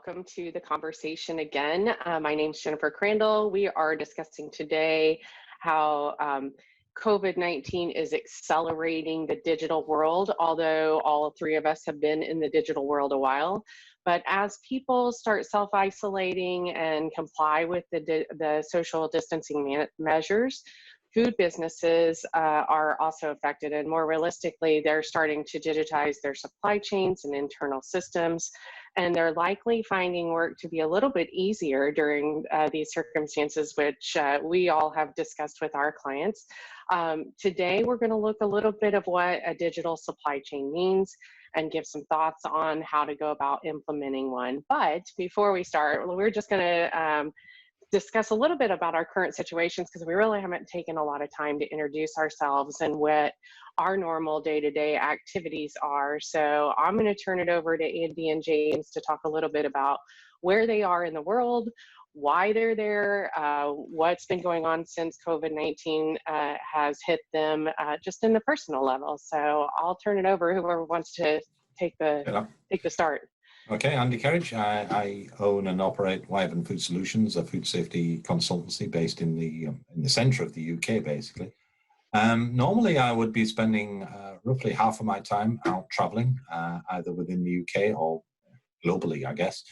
welcome to the conversation again. My name is Jennifer Crandall. We are discussing today how COVID-19 is accelerating the digital world, although all three of us have been in the digital world a while. But as people start self-isolating and comply with the social distancing measures, food businesses are also affected, and more realistically, they're starting to digitize their supply chains and internal systems, and they're likely finding work to be a little bit easier during these circumstances, which we all have discussed with our clients. Today, we're going to look a little bit of what a digital supply chain means and give some thoughts on how to go about implementing one. But before we start, we're just going to discuss a little bit about our current situations, because we really haven't taken a lot of time to introduce ourselves and what our normal day-to-day activities are. So I'm going to turn it over to Andy and James to talk a little bit about where they are in the world, why they're there, what's been going on since COVID-19 has hit them just in the personal level. So I'll turn it over, whoever wants to take the start. Okay, Andy Kerridge. I own and operate Wyvern Food Solutions, a food safety consultancy based in the centre of the UK, basically. Normally, I would be spending roughly half of my time out travelling, either within the UK or globally, I guess.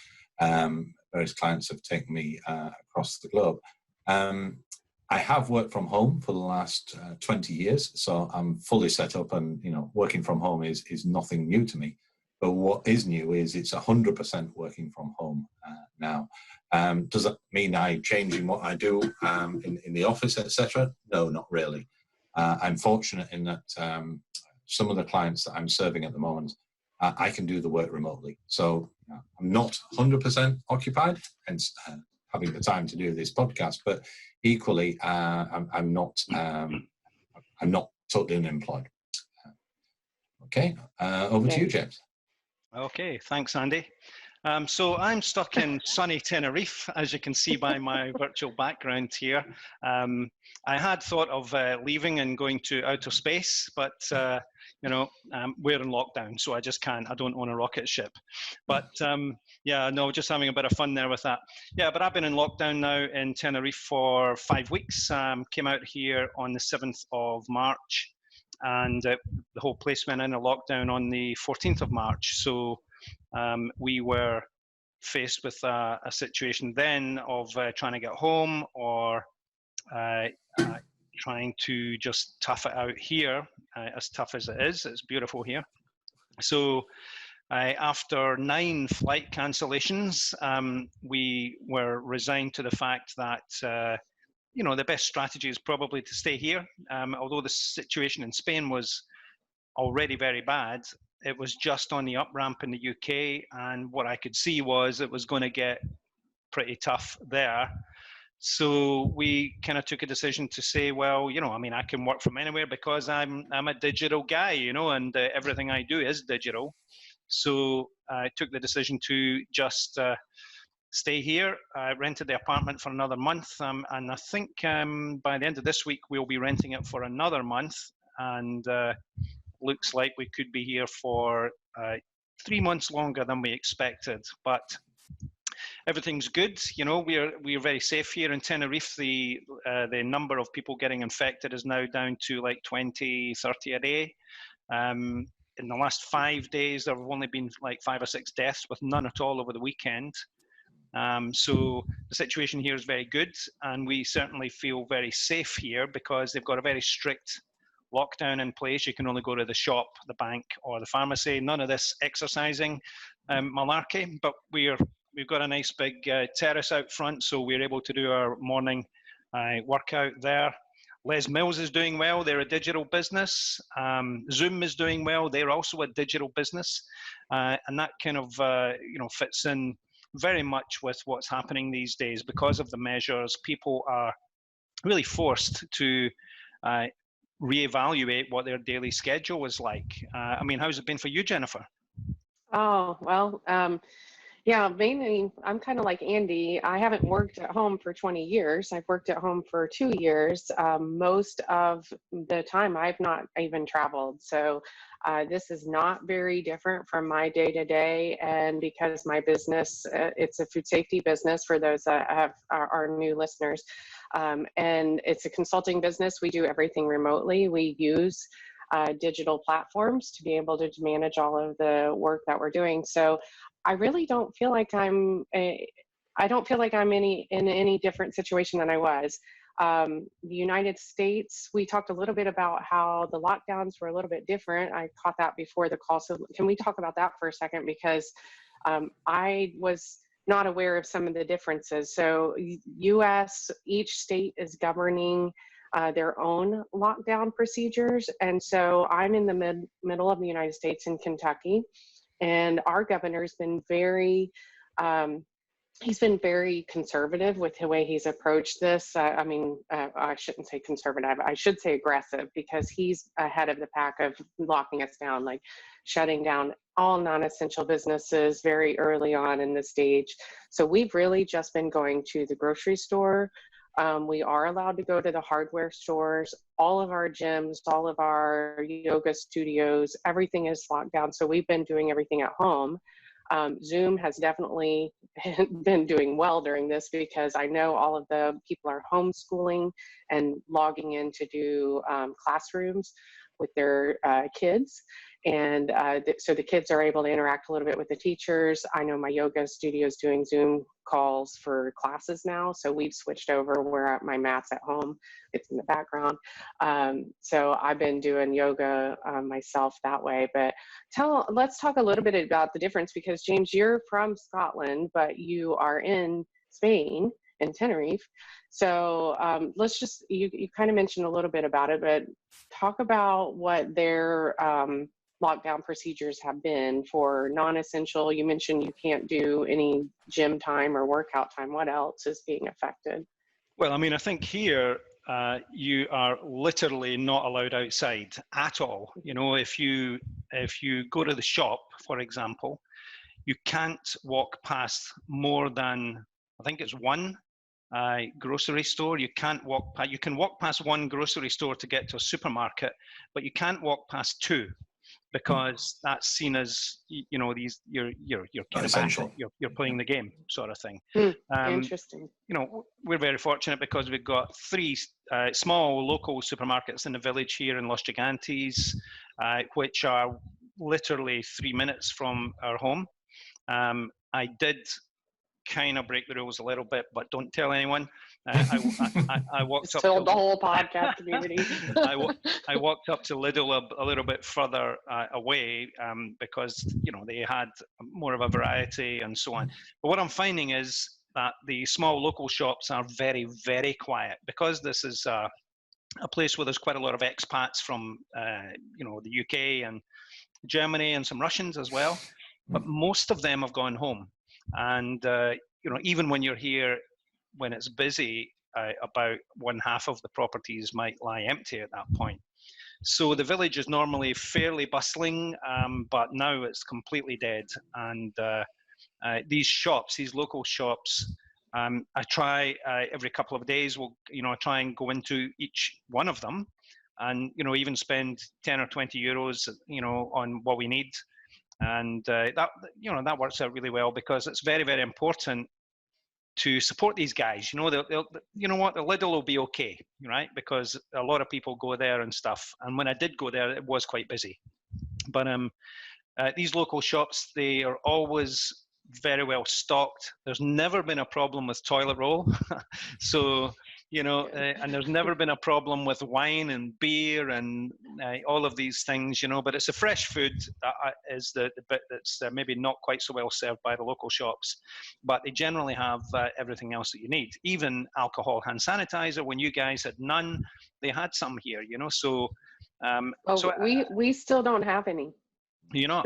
Various clients have taken me across the globe. I have worked from home for the last 20 years, so I'm fully set up, and working from home is nothing new to me. But what is new is it's 100% working from home now. Does that mean I'm changing what I do in the office, etc.? No, not really. I'm fortunate in that some of the clients that I'm serving at the moment, I can do the work remotely. So I'm not 100% occupied, hence having the time to do this podcast. But equally, I'm not totally unemployed. Okay, over to you, James. Okay, thanks, Andy. So I'm stuck in sunny Tenerife, as you can see by my virtual background here. I had thought of leaving and going to outer space, but we're in lockdown, so I just can't. I don't own a rocket ship. But yeah, no, just having a bit of fun there with that. Yeah, but I've been in lockdown now in Tenerife for 5 weeks. Came out here on the 7th of March. And the whole place went into lockdown on the 14th of March. So we were faced with a situation then of trying to get home or trying to just tough it out here, as tough as it is. It's beautiful here. So after 9 flight cancellations, we were resigned to the fact that the best strategy is probably to stay here. Although the situation in Spain was already very bad, it was just on the up ramp in the UK, and what I could see was it was going to get pretty tough there. So we kind of took a decision to say, well, I can work from anywhere because I'm a digital guy, and everything I do is digital. So I took the decision to just stay here. I rented the apartment for another month, and I think by the end of this week we'll be renting it for another month, and looks like we could be here for 3 months longer than we expected. But everything's good. We're very safe here in Tenerife. The number of people getting infected is now down to like 20, 30 a day. In the last 5 days, there have only been like 5 or 6 deaths, with none at all over the weekend. So the situation here is very good, and we certainly feel very safe here because they've got a very strict lockdown in place. You can only go to the shop, the bank, or the pharmacy. None of this exercising malarkey, but we've got a nice big terrace out front, so we're able to do our morning workout there. Les Mills is doing well. They're a digital business. Zoom is doing well. They're also a digital business, and that kind of fits in very much with what's happening these days. Because of the measures, people are really forced to reevaluate what their daily schedule is like. How's it been for you, Jennifer? Oh, well, Yeah, mainly I'm kind of like Andy. I haven't worked at home for 20 years. I've worked at home for 2 years. Most of the time I've not even traveled. So this is not very different from my day to day. And because my business, it's a food safety business for those that have our new listeners. And it's a consulting business. We do everything remotely. We use digital platforms to be able to manage all of the work that we're doing. So I really don't feel like I don't feel like I'm in any different situation than I was. The United States, we talked a little bit about how the lockdowns were a little bit different. I caught that before the call. So can we talk about that for a second? Because I was not aware of some of the differences. So US, each state is governing their own lockdown procedures. And so I'm in the middle of the United States in Kentucky, and our governor's been he's been very conservative with the way he's approached this. I shouldn't say conservative, I should say aggressive, because he's ahead of the pack of locking us down, like shutting down all non-essential businesses very early on in the stage. So we've really just been going to the grocery store. We are allowed to go to the hardware stores, all of our gyms, all of our yoga studios, everything is locked down. So we've been doing everything at home. Zoom has definitely been doing well during this, because I know all of the people are homeschooling and logging in to do classrooms with their kids. And so the kids are able to interact a little bit with the teachers. I know my yoga studio is doing Zoom calls for classes now. So we've switched over where my mat's at home. It's in the background. So I've been doing yoga myself that way. But let's talk a little bit about the difference, because James, you're from Scotland, but you are in Spain, in Tenerife. So you kind of mentioned a little bit about it, but talk about what their lockdown procedures have been for non-essential. You mentioned you can't do any gym time or workout time. What else is being affected? Well, I mean, I think here you are literally not allowed outside at all. You know, if you go to the shop, for example, you can't walk past more than, I think it's one grocery store. You can walk past one grocery store to get to a supermarket, but you can't walk past two, because that's seen as, you know, you're kind of you're playing the game sort of thing. Interesting. You know, we're very fortunate because we've got 3 small local supermarkets in the village here in Los Gigantes, which are literally 3 minutes from our home. I did kind of break the rules a little bit, but don't tell anyone. I walked up to the whole podcast community. I walked up to Lidl a little bit further away because, you know, they had more of a variety and so on. But what I'm finding is that the small local shops are very, very quiet, because this is a place where there's quite a lot of expats from, you know, the UK and Germany, and some Russians as well. But most of them have gone home. And, you know, even when you're here, when it's busy, about 1/2 of the properties might lie empty at that point. So the village is normally fairly bustling, but now it's completely dead. And these shops, these local shops, I try every couple of days, I try and go into each one of them, and, you know, even spend 10 or 20 euros, you know, on what we need. And that, you know, that works out really well, because it's very, very important to support these guys. You know, you know what, the Lidl will be okay, right? Because a lot of people go there and stuff. And when I did go there, it was quite busy. But these local shops, they are always very well stocked. There's never been a problem with toilet roll. So, you know, and there's never been a problem with wine and beer and all of these things, you know, but it's the fresh food that is the bit that's maybe not quite so well served by the local shops, but they generally have everything else that you need. Even alcohol, hand sanitizer, when you guys had none, they had some here, you know, so. We still don't have any. You know,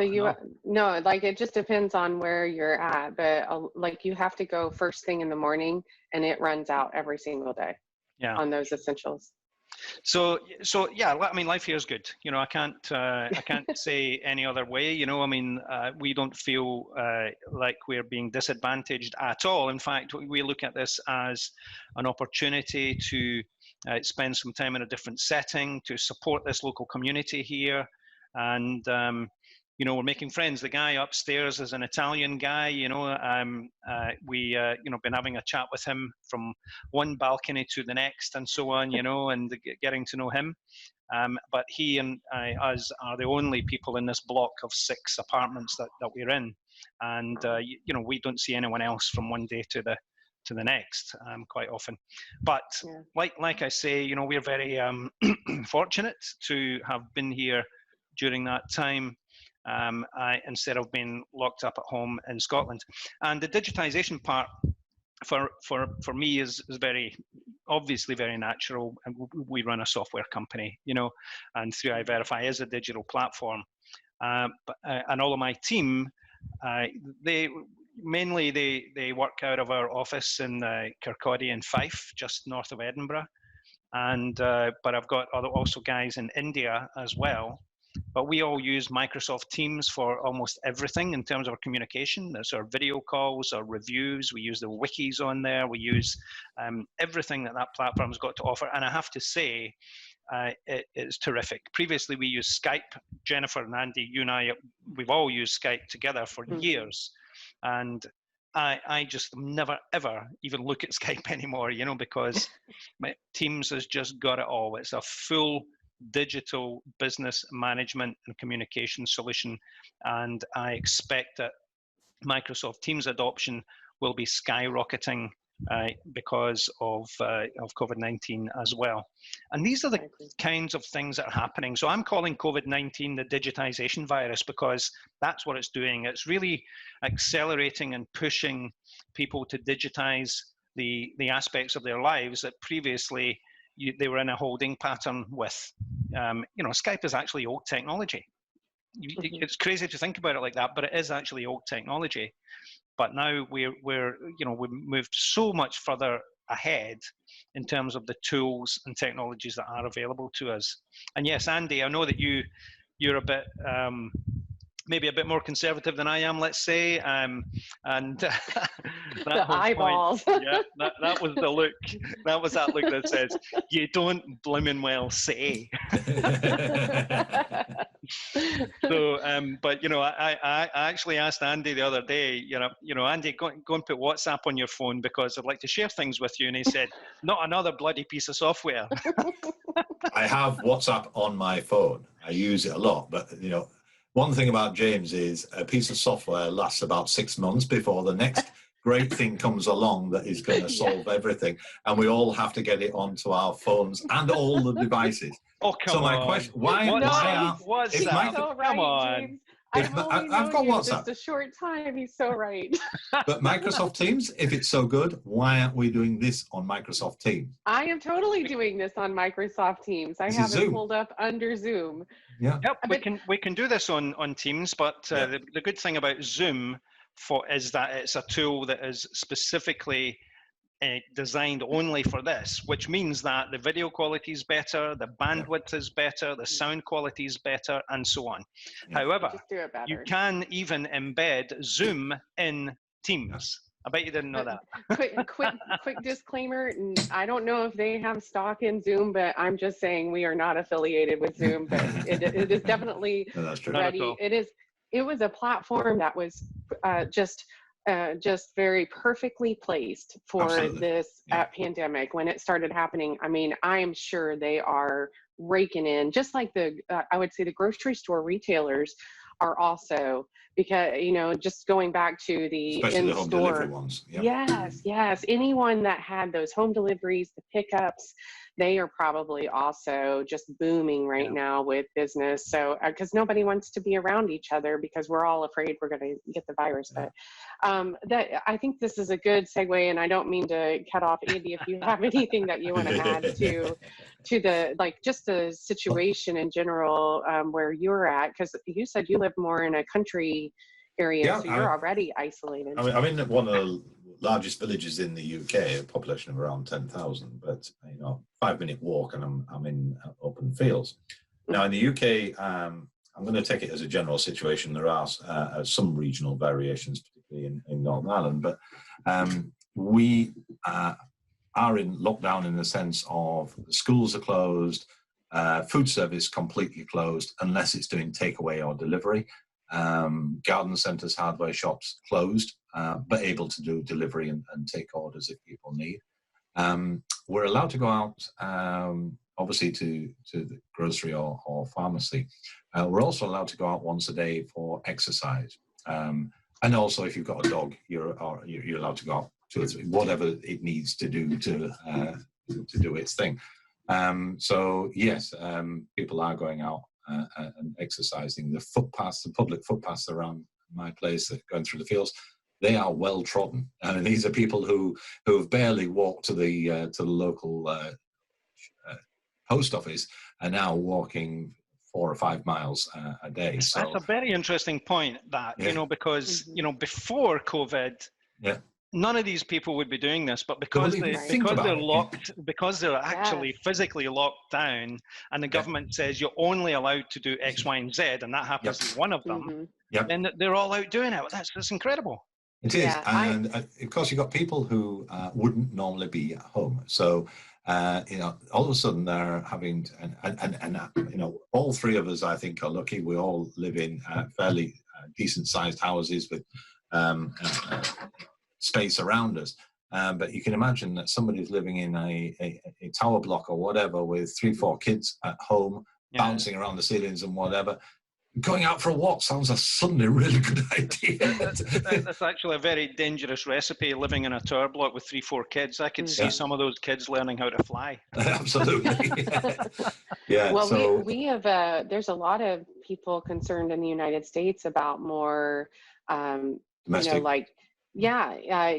no, like it just depends on where you're at, but like you have to go first thing in the morning, and it runs out every single day. Yeah. On those essentials. So yeah, I mean, life here is good. You know, I can't say any other way. You know, I mean, we don't feel like we're being disadvantaged at all. In fact, we look at this as an opportunity to spend some time in a different setting, to support this local community here, and you know, we're making friends. The guy upstairs is an Italian guy. You know, we you know, been having a chat with him from one balcony to the next, and so on. You know, and getting to know him. But he and us are the only people in this block of 6 apartments that we're in, and you know, we don't see anyone else from one day to the next quite often. But like I say, you know, we're very fortunate to have been here during that time. Instead of being locked up at home in Scotland. And the digitisation part for me is very obviously very natural. And we run a software company, you know, and 3iVerify is a digital platform. And all of my team, they work out of our office in Kirkcaldy in Fife, just north of Edinburgh. And but I've got also guys in India as well. But we all use Microsoft Teams for almost everything in terms of our communication. There's our video calls, our reviews. We use the wikis on there. We use everything that platform's got to offer. And I have to say, it's terrific. Previously, we used Skype. Jennifer and Andy, you and I, we've all used Skype together for years. And I just never, ever even look at Skype anymore, you know, because my Teams has just got it all. It's a full digital business management and communication solution, and I expect that Microsoft Teams adoption will be skyrocketing because of COVID-19 as well. And these are the kinds of things that are happening. So I'm calling COVID-19 the digitisation virus because that's what it's doing. It's really accelerating and pushing people to digitize the aspects of their lives that previously they were in a holding pattern with. You know, Skype is actually old technology. It's crazy to think about it like that, but it is actually old technology. But now we've moved so much further ahead in terms of the tools and technologies that are available to us. And yes, Andy, I know that you're a bit maybe a bit more conservative than I am, let's say, and that the eyeballs. Point, yeah, that was the look. That was that look that says, "You don't blimmin' well say." So, but you know, I actually asked Andy the other day, you know, Andy, go and put WhatsApp on your phone because I'd like to share things with you, and he said, "Not another bloody piece of software." I have WhatsApp on my phone. I use it a lot, but you know. One thing about James is a piece of software lasts about 6 months before the next great thing comes along that is going to solve everything. And we all have to get it onto our phones and all the devices. Oh, come on. So my question, why WhatsApp? So right, come on. James. I've got WhatsApp. Just a short time. He's so right. But Microsoft Teams, if it's so good, why aren't we doing this on Microsoft Teams? I am totally doing this on Microsoft Teams. I have it pulled up under Zoom. Yeah. Yep, we can do this on Teams, but the good thing about Zoom is that it's a tool that is specifically designed only for this, which means that the video quality is better, the bandwidth is better, the sound quality is better, and so on. However, you can even embed Zoom in Teams. I bet you didn't know that. Quick disclaimer. I don't know if they have stock in Zoom, but I'm just saying we are not affiliated with Zoom, but it is definitely ready. It was a platform that was just very perfectly placed for this pandemic when it started happening. I mean, I am sure they are raking in, just like I would say the grocery store retailers are also, because, you know, just going back to the in-store home delivery ones. Yep. Yes. Anyone that had those home deliveries, the pickups, they are probably also just booming right now with business. So, because nobody wants to be around each other because we're all afraid we're going to get the virus. But I think this is a good segue, and I don't mean to cut off Andy if you have anything that you want to add to the, like, just the situation in general where you're at, because you said you live more in a country area, so you're already isolated. I'm in one of the largest villages in the UK, a population of around 10,000, but 5-minute walk and I'm in open fields. Now in the UK, I'm going to take it as a general situation. There are some regional variations, particularly in Northern Ireland, but we are in lockdown in the sense of the schools are closed, food service completely closed unless it's doing takeaway or delivery. Garden centres, hardware shops closed, but able to do delivery and take orders if people need. We're allowed to go out, obviously, to the grocery or pharmacy. We're also allowed to go out once a day for exercise. And also, if you've got a dog, you're allowed to go out 2 or 3, whatever it needs to do to do its thing. So yes, people are going out and exercising. The footpaths, the public footpaths around my place that going through the fields, they are well trodden. And these are people who have barely walked to the local post office are now walking 4 or 5 miles a day. So that's a very interesting point. That because before COVID, none of these people would be doing this, but because they're locked, because they're actually physically locked down, and the government says you're only allowed to do X, Y, and Z, and that happens to be one of them, then they're all out doing it. That's incredible. It is, and of course you've got people who wouldn't normally be at home. So all of a sudden they're having, and all 3 of us, I think, are lucky. We all live in fairly decent-sized houses with space around us. But you can imagine that somebody who's living in a tower block or whatever with 3, 4 kids at home, bouncing around the ceilings and whatever. Going out for a walk sounds suddenly a really good idea. That's actually a very dangerous recipe, living in a tower block with 3, 4 kids. I could see some of those kids learning how to fly. Absolutely. Well, so we have, there's a lot of people concerned in the United States about more, domestic.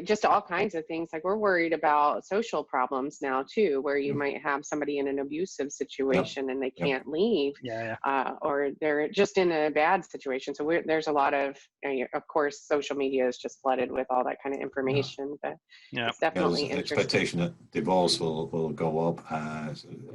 just all kinds of things. Like we're worried about social problems now too, where you might have somebody in an abusive situation and they can't leave, or they're just in a bad situation. So there's a lot of course, social media is just flooded with all that kind of information, but it's definitely there's an interesting. expectation that divorce will go up.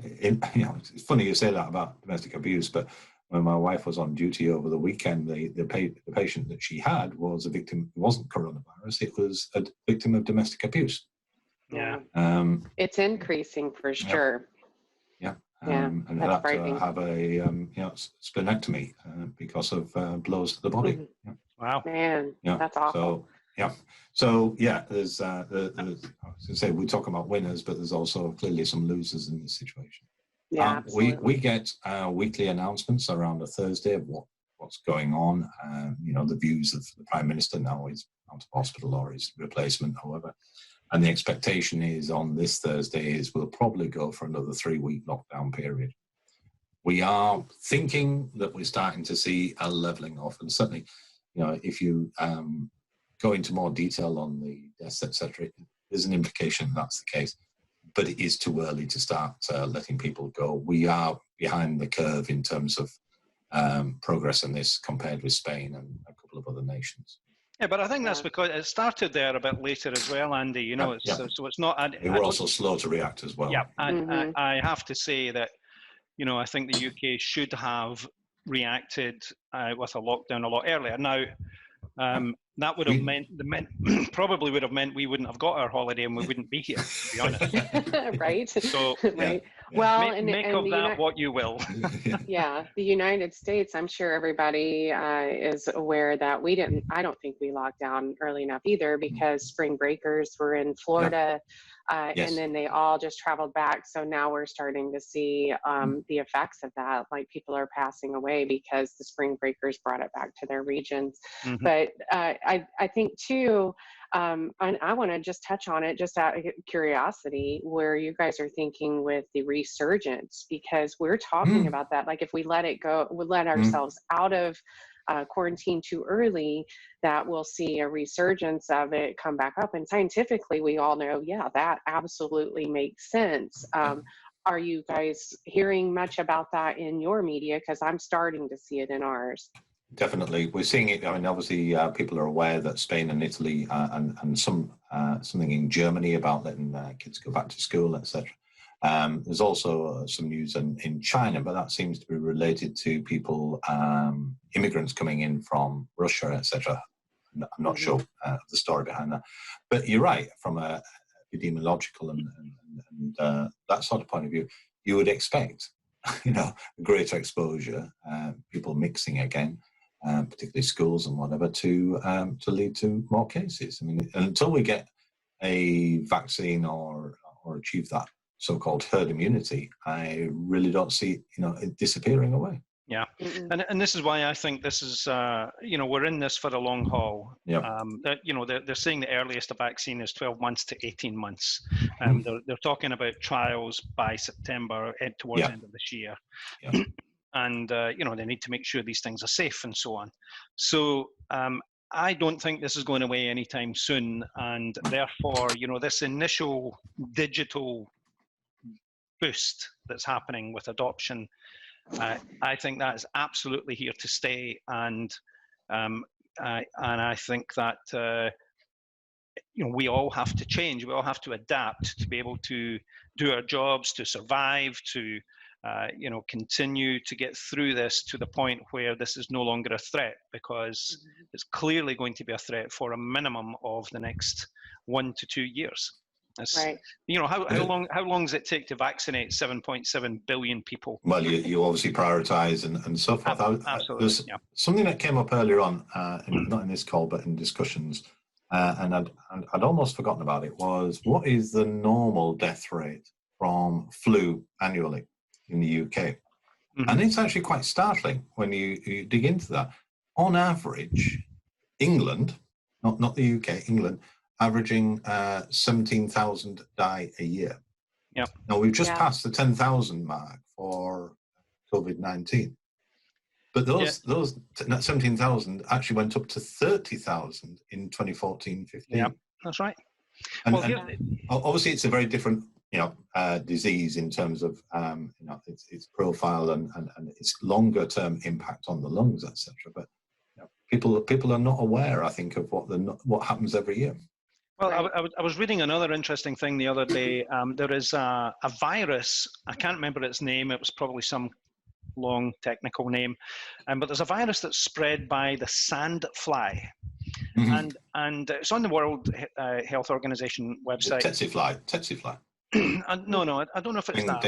It's funny you say that about domestic abuse, but when my wife was on duty over the weekend, the patient that she had was a victim. It wasn't coronavirus; it was a victim of domestic abuse. It's increasing for sure. And had to have a splenectomy because of blows to the body. Wow, man, that's awful. There's as I say, we talk about winners, but there's also clearly some losers in this situation. We get weekly announcements around a Thursday of what's going on. The views of the Prime Minister now is out of hospital or his replacement, however. And the expectation is on this Thursday is we'll probably go for another 3-week lockdown period. We are thinking that we're starting to see a levelling off, and certainly, if you go into more detail on the deaths, etc., there's an implication that's the case. But it is too early to start letting people go. We are behind the curve in terms of progress in this compared with Spain and a couple of other nations. Yeah, but I think that's because it started there a bit later as well, Andy. So it's not. We were also slow to react as well. Yeah, and I have to say that, I think the UK should have reacted with a lockdown a lot earlier. Now, that would have probably would have meant we wouldn't have got our holiday and we wouldn't be here, to be honest. Right. So, right. Well, make of that what you will. The United States, I'm sure everybody is aware that I don't think we locked down early enough either, because spring breakers were in Florida. And then they all just traveled back. So now we're starting to see the effects of that. Like people are passing away because the spring breakers brought it back to their regions. But I think too, and I want to just touch on it just out of curiosity, where you guys are thinking with the resurgence, because we're talking about that. Like if we let it go, we let ourselves out of quarantine too early, that we'll see a resurgence of it come back up. And scientifically, we all know, that absolutely makes sense. Are you guys hearing much about that in your media? Because I'm starting to see it in ours. Definitely, we're seeing it. I mean, obviously, people are aware that Spain and Italy and something in Germany about letting kids go back to school, etc. There's also some news in China, but that seems to be related to people, immigrants coming in from Russia, etc. I'm not sure the story behind that, but you're right. From a epidemiological and that sort of point of view, you would expect, greater exposure, people mixing again. Particularly schools and whatever, to lead to more cases. I mean, until we get a vaccine or achieve that so-called herd immunity, I really don't see it disappearing away. Yeah, and this is why I think this is we're in this for the long haul. Yeah. They're saying the earliest a vaccine is 12 months to 18 months. They're talking about trials by September towards the end of this year. Yeah. And they need to make sure these things are safe and so on. So I don't think this is going away anytime soon, and therefore this initial digital boost that's happening with adoption, I think that is absolutely here to stay, and I think that we all have to change, we all have to adapt to be able to do our jobs, to survive, to continue to get through this to the point where this is no longer a threat, because it's clearly going to be a threat for a minimum of the next 1 to 2 years. Right. How long does it take to vaccinate 7.7 billion people? Well, you obviously prioritize and so forth. Absolutely. There's something that came up earlier on, not in this call, but in discussions, and I'd almost forgotten about it, was what is the normal death rate from flu annually in the UK? And it's actually quite startling when you dig into that. On average, England, not the UK, England, averaging 17,000 die a year. Yep. Now, we've just passed the 10,000 mark for COVID-19. But those 17,000 actually went up to 30,000 in 2014-15. Yeah, that's right. And obviously, it's a very different disease in terms of its profile and its longer term impact on the lungs, etc. But people are not aware, I think, of what happens every year. Well, I was reading another interesting thing the other day. There is a virus. I can't remember its name. It was probably some long technical name, but there's a virus that's spread by the sand fly. And it's on the World Health Organization website. Tsetse fly. No, I don't know if it's that.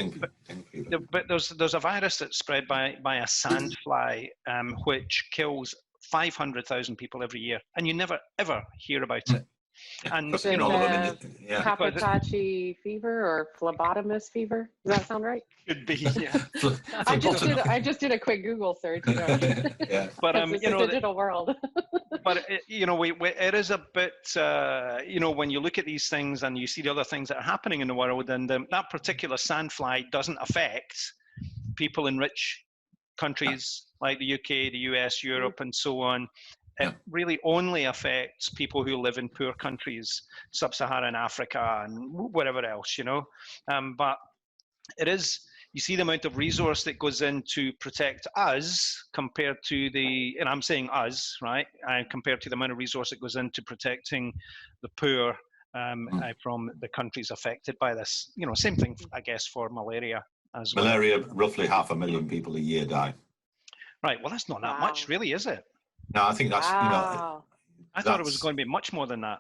But there's a virus that's spread by a sand fly, which kills 500,000 people every year, and you never ever hear about it. And Capitaci fever or phlebotomist fever? Does that sound right? Could be. Yeah. I just did a quick Google search. Yeah. But it's a digital world. But it is a bit. When you look at these things and you see the other things that are happening in the world, and that particular sandfly doesn't affect people in rich countries like the UK, the US, Europe, and so on. It really only affects people who live in poor countries, sub-Saharan Africa and wherever else, But it is, you see the amount of resource that goes in to protect us compared to and I'm saying us, right? Compared to the amount of resource that goes into protecting the poor from the countries affected by this. Same thing, I guess, for malaria as well. Malaria, roughly 500,000 people a year die. Right, well, that's not that much, really, is it? No, I think that's, wow. I thought it was going to be much more than that.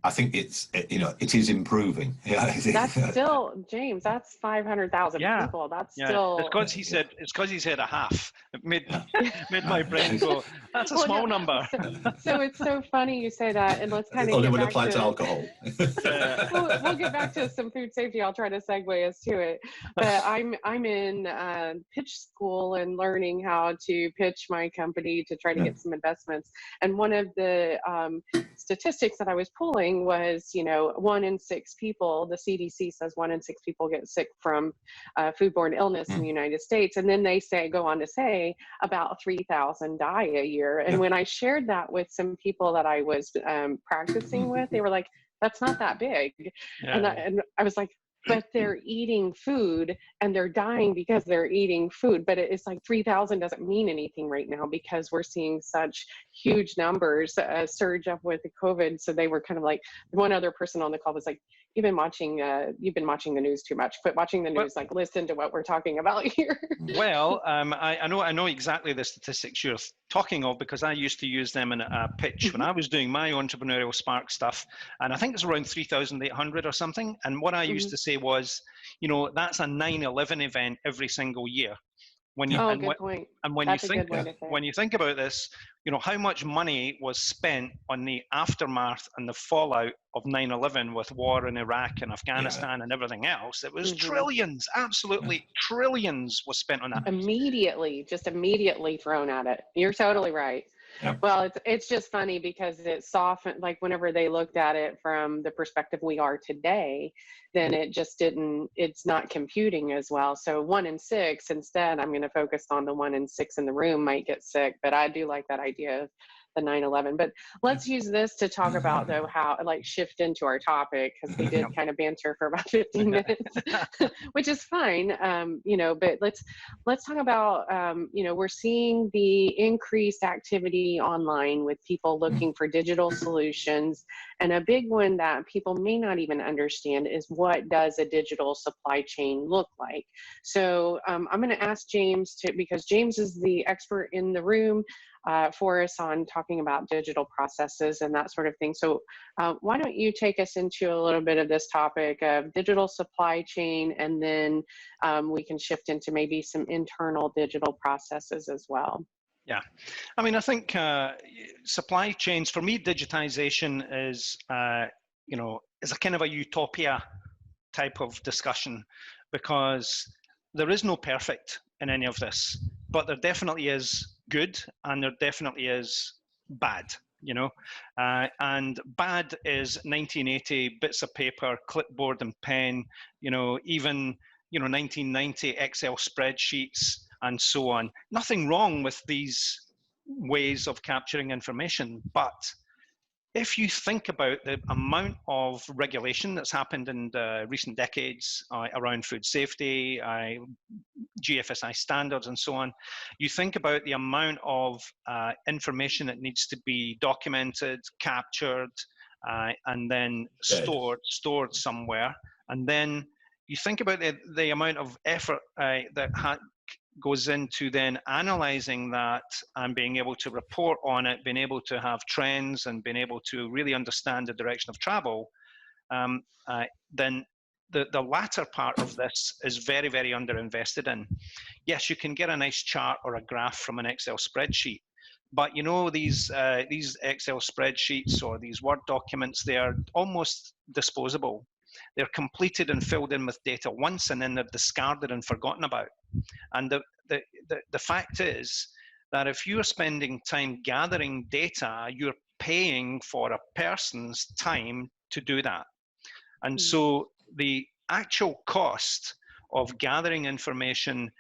I think it is improving. Yeah, that's still, James. That's 500,000 people. That's still. It's because he said a half. It made my brain go. That's a small number. So it's so funny you say that, and let's kind of only when applied to alcohol. We'll get back to some food safety. I'll try to segue us to it. But I'm in pitch school and learning how to pitch my company to try to get some investments. And one of the statistics that I was pulling was 1 in 6 people, the CDC says 1 in 6 people get sick from foodborne illness in the United States, and then they go on to say about 3,000 die a year. And when I shared that with some people that I was practicing with, they were like, that's not that big. And I was like, but they're eating food and they're dying because they're eating food. But it's like 3,000 doesn't mean anything right now because we're seeing such huge numbers surge up with the COVID. So they were kind of like, one other person on the call was like, you've been watching the news too much. Quit watching the news. Like, listen to what we're talking about here. Well, I know exactly the statistics you're talking of because I used to use them in a pitch when I was doing my entrepreneurial Spark stuff, and I think it's around 3,800 or something. And what I used to say was, that's a 9/11 event every single year. When you, good point. And when That's you a think good way to say it. when you think about this, how much money was spent on the aftermath and the fallout of 9/11 with war in Iraq and Afghanistan and everything else. It was trillions, absolutely trillions was spent on that. Just immediately thrown at it. You're totally right. Yep. Well, it's just funny because it softened, like whenever they looked at it from the perspective we are today, then it just it's not computing as well. So 1 in 6, instead, I'm going to focus on the 1 in 6 in the room might get sick, but I do like that idea of the 9/11. But let's use this to talk about, though, how shift into our topic, because we did kind of banter for about 15 minutes, which is fine. But let's talk about, we're seeing the increased activity online with people looking for digital solutions. And a big one that people may not even understand is, what does a digital supply chain look like? So I'm going to ask James because James is the expert in the room for us on talking about digital processes and that sort of thing. So why don't you take us into a little bit of this topic of digital supply chain, and then we can shift into maybe some internal digital processes as well. Yeah, I mean, I think supply chains, for me, digitization is, is a kind of a utopia type of discussion, because there is no perfect in any of this, but there definitely is good and there definitely is bad, and bad is 1980 bits of paper, clipboard and pen, even 1990 Excel spreadsheets and so on. Nothing wrong with these ways of capturing information, but if you think about the amount of regulation that's happened in the recent decades around food safety, Gfsi standards and so on, you think about the amount of information that needs to be documented, captured, and then stored somewhere. And then you think about the amount of effort that goes into then analyzing that and being able to report on it, being able to have trends and being able to really understand the direction of travel, then the latter part of this is very, very underinvested in. Yes, you can get a nice chart or a graph from an Excel spreadsheet, but these Excel spreadsheets or these Word documents, they are almost disposable. They're completed and filled in with data once, and then they're discarded and forgotten about. And the fact is that if you're spending time gathering data, you're paying for a person's time to do that. And so the actual cost of gathering information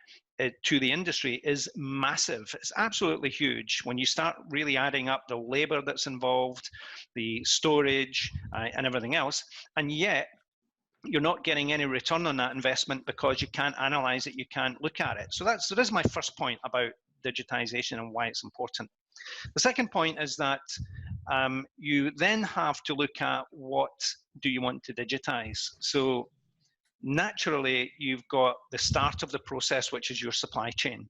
to the industry is massive. It's absolutely huge when you start really adding up the labor that's involved, the storage, and everything else. And yet, you're not getting any return on that investment because you can't analyze it, you can't look at it. So that is my first point about digitization and why it's important. The second point is that you then have to look at, what do you want to digitize? So naturally, you've got the start of the process, which is your supply chain.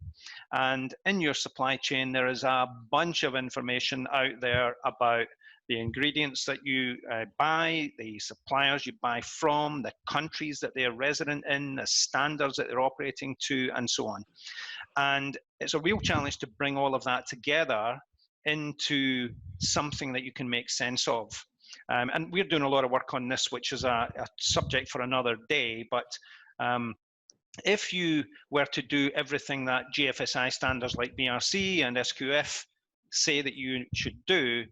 And in your supply chain, there is a bunch of information out there about the ingredients that you buy, the suppliers you buy from, the countries that they're resident in, the standards that they're operating to, and so on. And it's a real challenge to bring all of that together into something that you can make sense of. And we're doing a lot of work on this, which is a subject for another day. But if you were to do everything that GFSI standards like BRC and SQF say that you should do,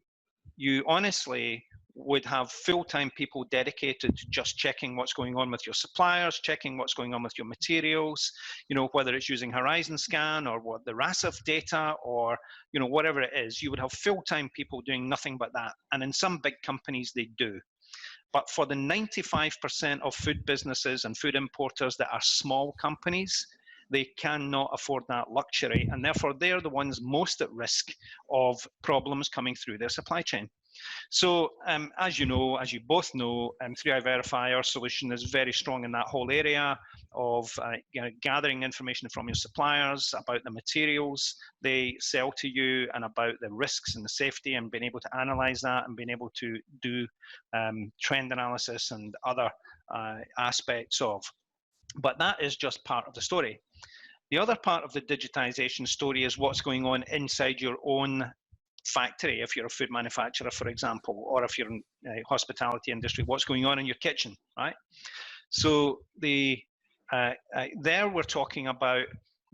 you honestly would have full-time people dedicated to just checking what's going on with your suppliers, checking what's going on with your materials, whether it's using Horizon Scan or what the RASIF data or, whatever it is. You would have full-time people doing nothing but that. And in some big companies, they do. But for the 95% of food businesses and food importers that are small companies, they cannot afford that luxury, and therefore they're the ones most at risk of problems coming through their supply chain. So as you know, as you both know, 3i Verify, our solution is very strong in that whole area of gathering information from your suppliers about the materials they sell to you and about the risks and the safety, and being able to analyze that and being able to do trend analysis and other aspects of. But that is just part of the story. The other part of the digitization story is what's going on inside your own factory. If you're a food manufacturer, for example, or if you're in hospitality industry, what's going on in your kitchen, right? So there we're talking about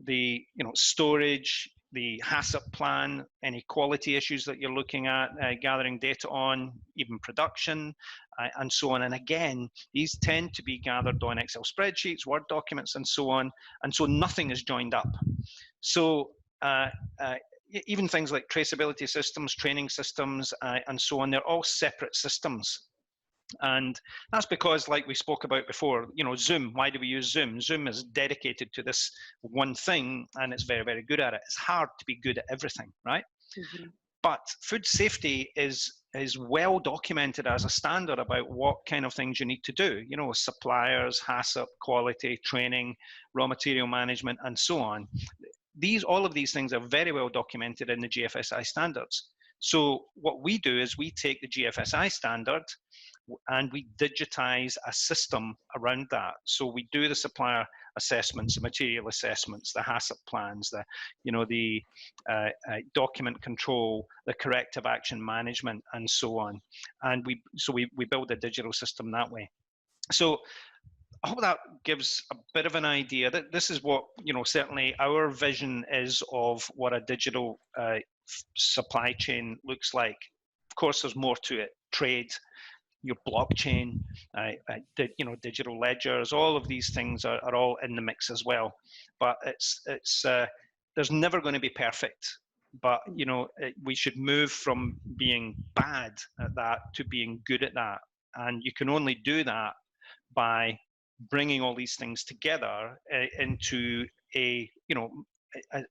the storage, the HACCP plan, any quality issues that you're looking at, gathering data on, even production, and so on. And again, these tend to be gathered on Excel spreadsheets, Word documents, and so on. And so nothing is joined up. So even things like traceability systems, training systems, and so on, they're all separate systems. And that's because, like we spoke about before, Zoom, why do we use Zoom? Zoom is dedicated to this one thing, and it's very, very good at it. It's hard to be good at everything, right? Mm-hmm. But food safety is well documented as a standard about what kind of things you need to do. Suppliers, HACCP, quality, training, raw material management, and so on. All of these things are very well documented in the GFSI standards. So what we do is we take the GFSI standard and we digitize a system around that. So we do the supplier assessments, the material assessments, the HACCP plans, the document control, the corrective action management, and so on. And we build a digital system that way. So I hope that gives a bit of an idea that this is what, certainly our vision is of what a digital supply chain looks like. Of course, there's more to it. Trade, your blockchain, digital ledgers, all of these things are all in the mix as well. But there's never going to be perfect. But we should move from being bad at that to being good at that, and you can only do that by bringing all these things together into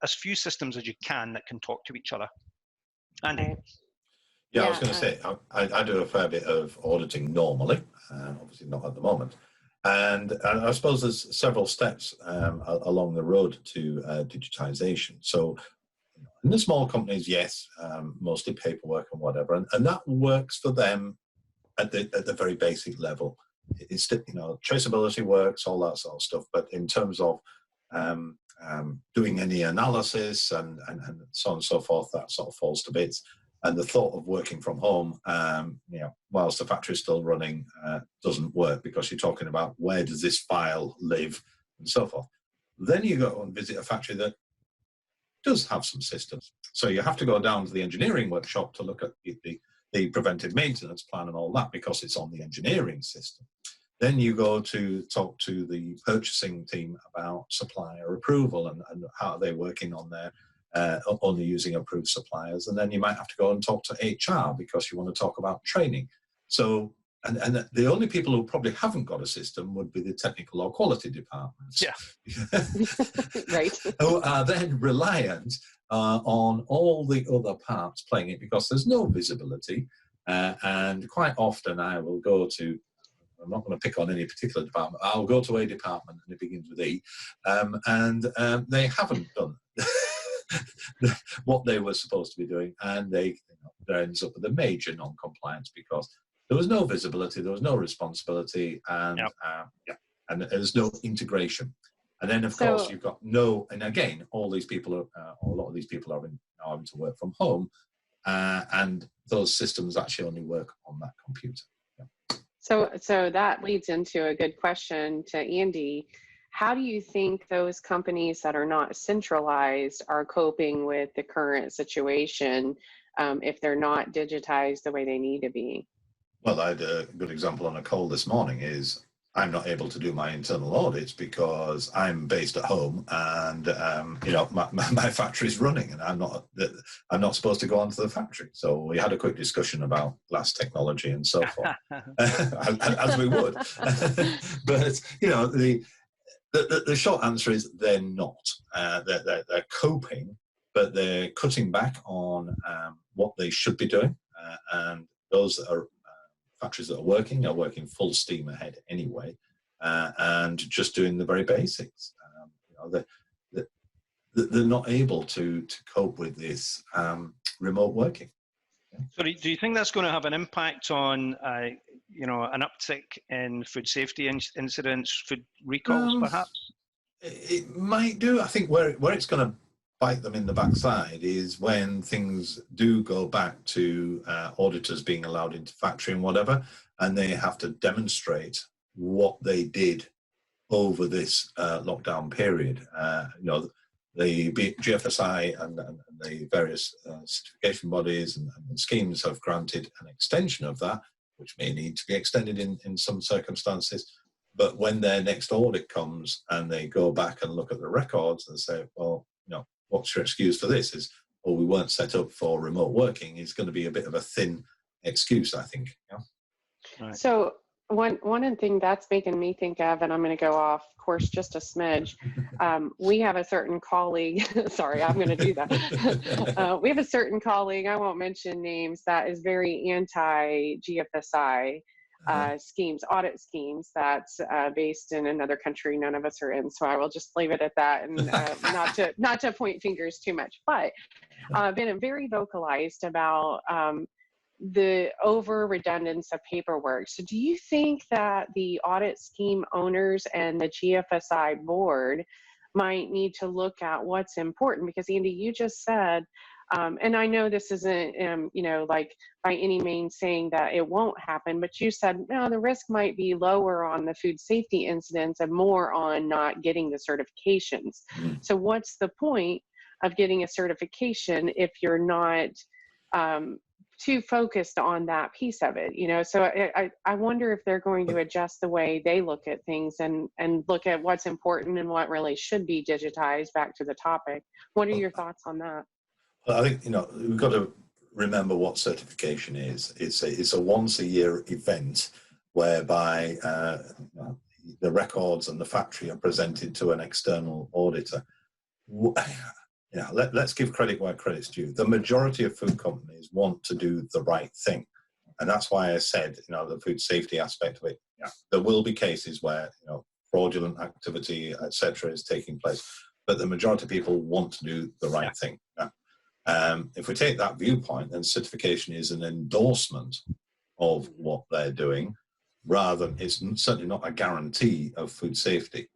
as few systems as you can that can talk to each other. Andy. Okay. Yeah, I was going to say, I do a fair bit of auditing normally, obviously not at the moment. And I suppose there's several steps along the road to digitization. So in the small companies, yes, mostly paperwork and whatever, and that works for them at the very basic level. It's, traceability works, all that sort of stuff. But in terms of doing any analysis and so on and so forth, that sort of falls to bits. And the thought of working from home, whilst the factory is still running, doesn't work, because you're talking about where does this file live and so forth. Then you go and visit a factory that does have some systems. So you have to go down to the engineering workshop to look at the preventive maintenance plan and all that, because it's on the engineering system. Then you go to talk to the purchasing team about supplier approval and how are they working on their only using approved suppliers. And then you might have to go and talk to HR because you want to talk about training. So, and the only people who probably haven't got a system would be the technical or quality departments. Yeah. Right. Who are then reliant on all the other parts playing it, because there's no visibility. And quite often I will go to, I'm not going to pick on any particular department, I'll go to a department and it begins with E, and they haven't done what they were supposed to be doing, and there ends up with a major non-compliance because there was no visibility, there was no responsibility, and and there's no integration. And then of course you've got and again, all these people are, a lot of these people are having to work from home, and those systems actually only work on that computer. So that leads into a good question to Andy. How do you think those companies that are not centralized are coping with the current situation if they're not digitized the way they need to be? Well, I had a good example on a call this morning is I'm not able to do my internal audits because I'm based at home, and you know, my factory is running, and I'm not supposed to go onto the factory. So we had a quick discussion about glass technology and so forth, as we would. But you know, the short answer is they're not. They're coping, but they're cutting back on what they should be doing, and those that are factories that are working full steam ahead anyway, and just doing the very basics. You know, they're not able to cope with this remote working. So do you think that's going to have an impact on, you know, an uptick in food safety incidents, food recalls, perhaps? It might do. I think where it's going to bite them in the backside is when things do go back to auditors being allowed into factory and whatever, and they have to demonstrate what they did over this lockdown period. You know, the Gfsi and the various certification bodies and schemes have granted an extension of that, which may need to be extended in some circumstances. But when their next audit comes and they go back and look at the records and say, well, you know, what's your excuse for this? Is, oh, we weren't set up for remote working, is going to be a bit of a thin excuse, I think. Yeah. Right. So one thing that's making me think of, and I'm going to go off course just a smidge, we have a certain colleague, sorry, I'm going to do that. We have a certain colleague, I won't mention names, that is very anti-GFSI schemes, audit schemes, that's based in another country none of us are in. So I will just leave it at that, and not to point fingers too much, but been very vocalized about the over redundance of paperwork. So do you think that the audit scheme owners and the GFSI board might need to look at what's important? Because Andy, you just said, and I know this isn't, you know, like by any means saying that it won't happen, but you said, no, the risk might be lower on the food safety incidents and more on not getting the certifications. So what's the point of getting a certification if you're not too focused on that piece of it, you know? So I wonder if they're going to adjust the way they look at things and look at what's important and what really should be digitized. Back to the topic. What are your thoughts on that? Well, I think, you know, we've got to remember what certification is. It's a once a year event whereby the records and the factory are presented to an external auditor. Yeah, let's give credit where credit's due. The majority of food companies want to do the right thing. And that's why I said, you know, the food safety aspect of it, yeah, there will be cases where, you know, fraudulent activity, etc., is taking place. But the majority of people want to do the right thing. Yeah. If we take that viewpoint, then certification is an endorsement of what they're doing, rather than, it's certainly not a guarantee of food safety.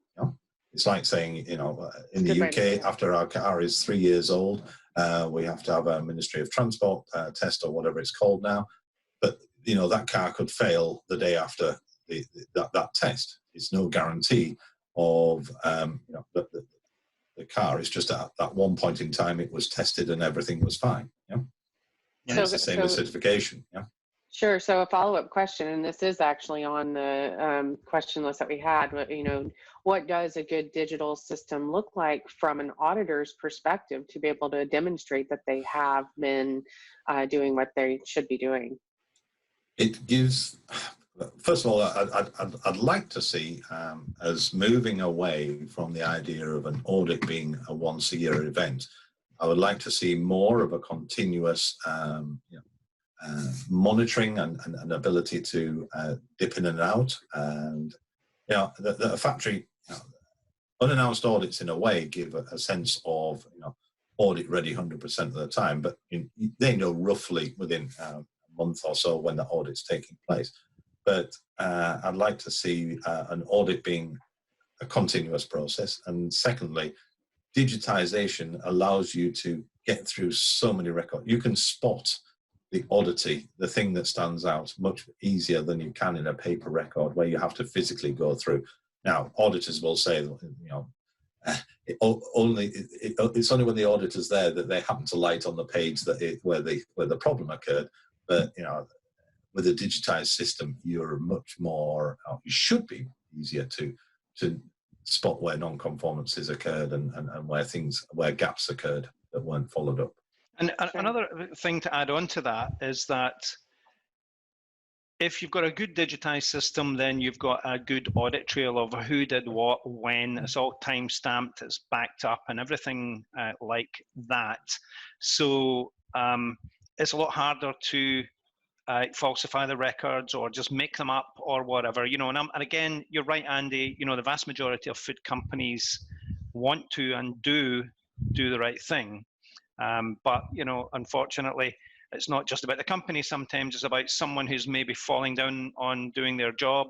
It's like saying, you know, in the UK, after our car is 3 years old, we have to have a Ministry of Transport test or whatever it's called now. But, you know, that car could fail the day after that test. It's no guarantee of, you know, the car. It's just at that one point in time it was tested and everything was fine. Yeah. And it's the same with certification. Yeah. Sure. So a follow-up question, and this is actually on the question list that we had, you know, what does a good digital system look like from an auditor's perspective to be able to demonstrate that they have been doing what they should be doing? It gives, first of all, I'd like to see us moving away from the idea of an audit being a once a year event. I would like to see more of a continuous you know, monitoring and ability to dip in and out, and you know, the factory, you know, unannounced audits in a way give a sense of, you know, audit ready 100% of the time, but they know roughly within a month or so when the audit's taking place. But I'd like to see an audit being a continuous process, and secondly, digitization allows you to get through so many records. You can spot the oddity, the thing that stands out, much easier than you can in a paper record where you have to physically go through. Now, auditors will say, you know, it's only when the auditor's there that they happen to light on the page that where the problem occurred. But you know, with a digitized system, you're much more, you should be easier to spot where non-conformances occurred and where gaps occurred that weren't followed up. And another thing to add on to that is that if you've got a good digitized system, then you've got a good audit trail of who did what, when. It's all time stamped, it's backed up, and everything like that. So it's a lot harder to falsify the records or just make them up or whatever, you know. And again, you're right, Andy. You know, the vast majority of food companies want to and do the right thing, but you know, unfortunately, it's not just about the company. Sometimes it's about someone who's maybe falling down on doing their job,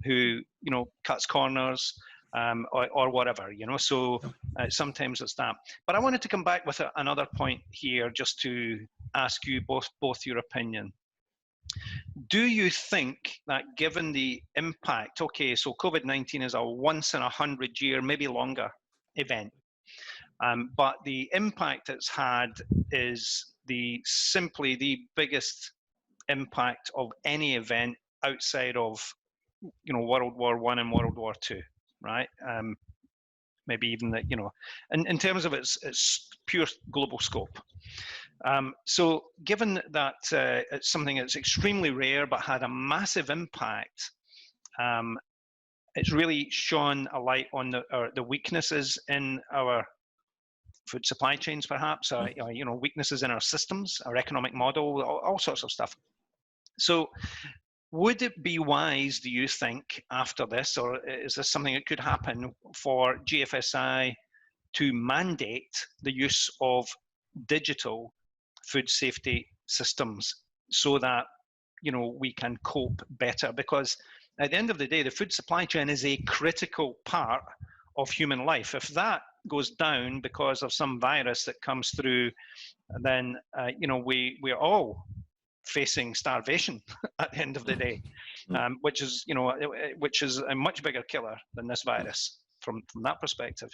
who, you know, cuts corners or whatever, you know. So sometimes it's that. But I wanted to come back with another point here, just to ask you both your opinion. Do you think that given the impact, okay, so COVID-19 is a once in 100-year, maybe longer event, but the impact it's had is simply the biggest impact of any event outside of, you know, World War I and World War II, right? Maybe even that, you know, in terms of its pure global scope. So given that it's something that's extremely rare but had a massive impact, it's really shone a light on the weaknesses in our food supply chains, perhaps, you know, weaknesses in our systems, our economic model, all sorts of stuff. So would it be wise, do you think, after this, or is this something that could happen, for GFSI to mandate the use of digital food safety systems so that, you know, we can cope better? Because at the end of the day, the food supply chain is a critical part of human life. If that goes down because of some virus that comes through, then you know, we're all facing starvation at the end of the day, which is, you know, which is a much bigger killer than this virus from that perspective.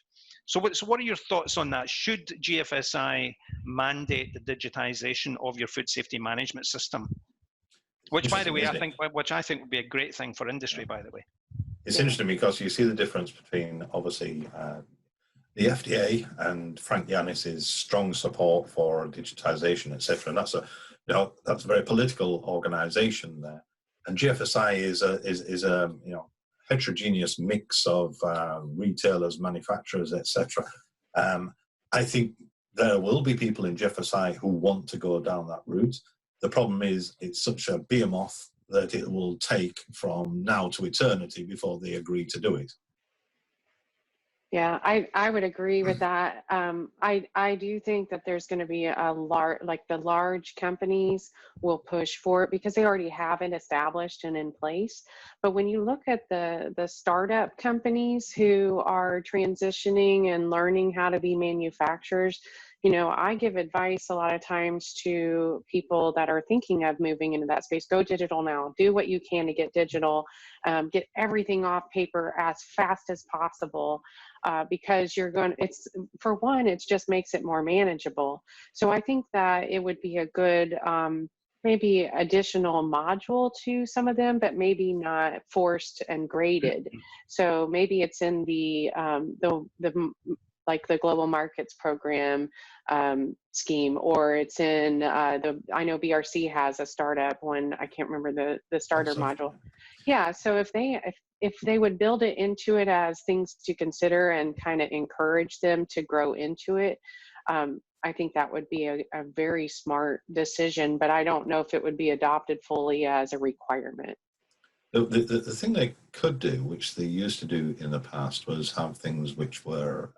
So what are your thoughts on that? Should GFSI mandate the digitization of your food safety management system? Which, by the way, I think would be a great thing for industry, by the way. It's interesting because you see the difference between, obviously, the FDA and Frank Yanis's strong support for digitization, etc. And that's a very political organization there. And GFSI is a you know, heterogeneous mix of retailers, manufacturers, etc. I think there will be people in GFSI who want to go down that route. The problem is it's such a behemoth that it will take from now to eternity before they agree to do it. Yeah, I would agree with that. I do think that there's going to be the large companies will push for it because they already have it established and in place. But when you look at the startup companies who are transitioning and learning how to be manufacturers, you know, I give advice a lot of times to people that are thinking of moving into that space. Go digital now. Do what you can to get digital. Get everything off paper as fast as possible. Because for one, it just makes it more manageable. So I think that it would be a good maybe additional module to some of them, but maybe not forced and graded. So maybe it's in the like the global markets program scheme, or it's in I know BRC has a startup one. I can't remember the starter module. Yeah, so if they would build it into it as things to consider and kind of encourage them to grow into it, I think that would be a very smart decision, but I don't know if it would be adopted fully as a requirement. The thing they could do, which they used to do in the past, was have things which were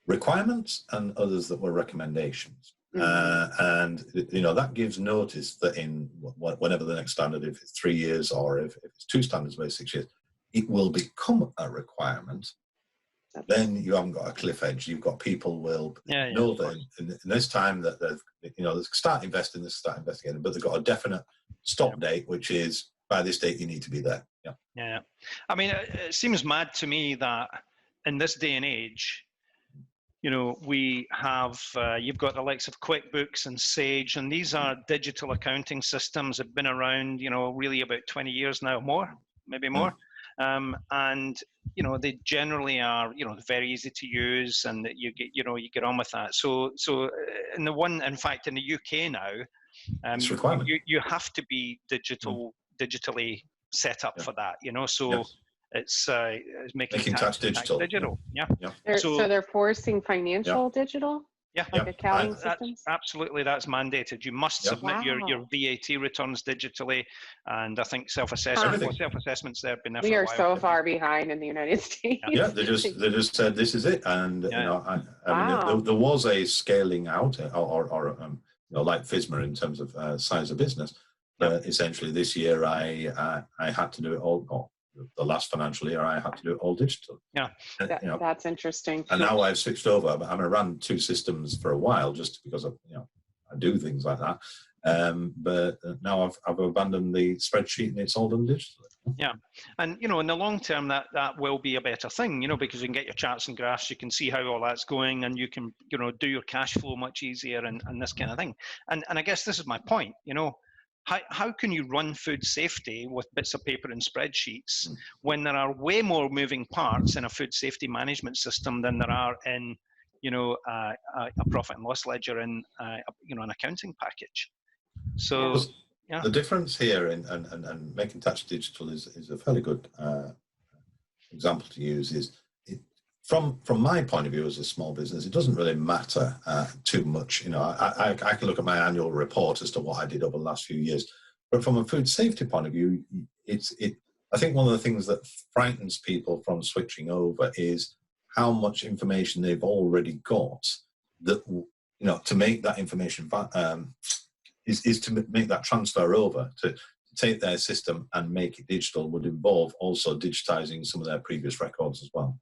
requirements and others that were recommendations. And you know, that gives notice that in whenever the next standard, if it's 3 years or if it's 2 standards by 6 years, it will become a requirement. Then you haven't got a cliff edge. You've got people will know that in this time that they've, you know, they start investing, but they've got a definite stop date, which is by this date you need to be there. Yeah. I mean, it seems mad to me that in this day and age, you know, we have, you've got the likes of QuickBooks and Sage, and these are digital accounting systems that have been around, you know, really about 20 years now, more, maybe more. And they generally are very easy to use, and you get on with that. So in fact in the UK now, It's requirement. you have to be digitally set up for that. So it's making tax digital. Yeah. So they're forcing financial digital. Yeah, like accounting systems? Absolutely, that's mandated. You must submit your VAT returns digitally, and I think self-assessments there have been there for a while. We are so far behind in the United States. Yeah, they just said this is it, and I mean there was a scaling out, or like FSMA in terms of size of business, but essentially this year I had to do it all. Or the last financial year, I had to do it all digital. Yeah, that's interesting. And now I've switched over. I mean, I ran 2 systems for a while just because of, I do things like that. But now I've abandoned the spreadsheet and it's all done digitally. Yeah, and in the long term, that will be a better thing, because you can get your charts and graphs, you can see how all that's going, and you can do your cash flow much easier and this kind of thing. And I guess this is my point. How can you run food safety with bits of paper and spreadsheets when there are way more moving parts in a food safety management system than there are in, a profit and loss ledger and an accounting package? So the difference here and making tax digital is a fairly good example to use. Is from my point of view as a small business, it doesn't really matter too much. I can look at my annual report as to what I did over the last few years. But from a food safety point of view, I think one of the things that frightens people from switching over is how much information they've already got that, to make that information, is to make that transfer over, to take their system and make it digital would involve also digitizing some of their previous records as well.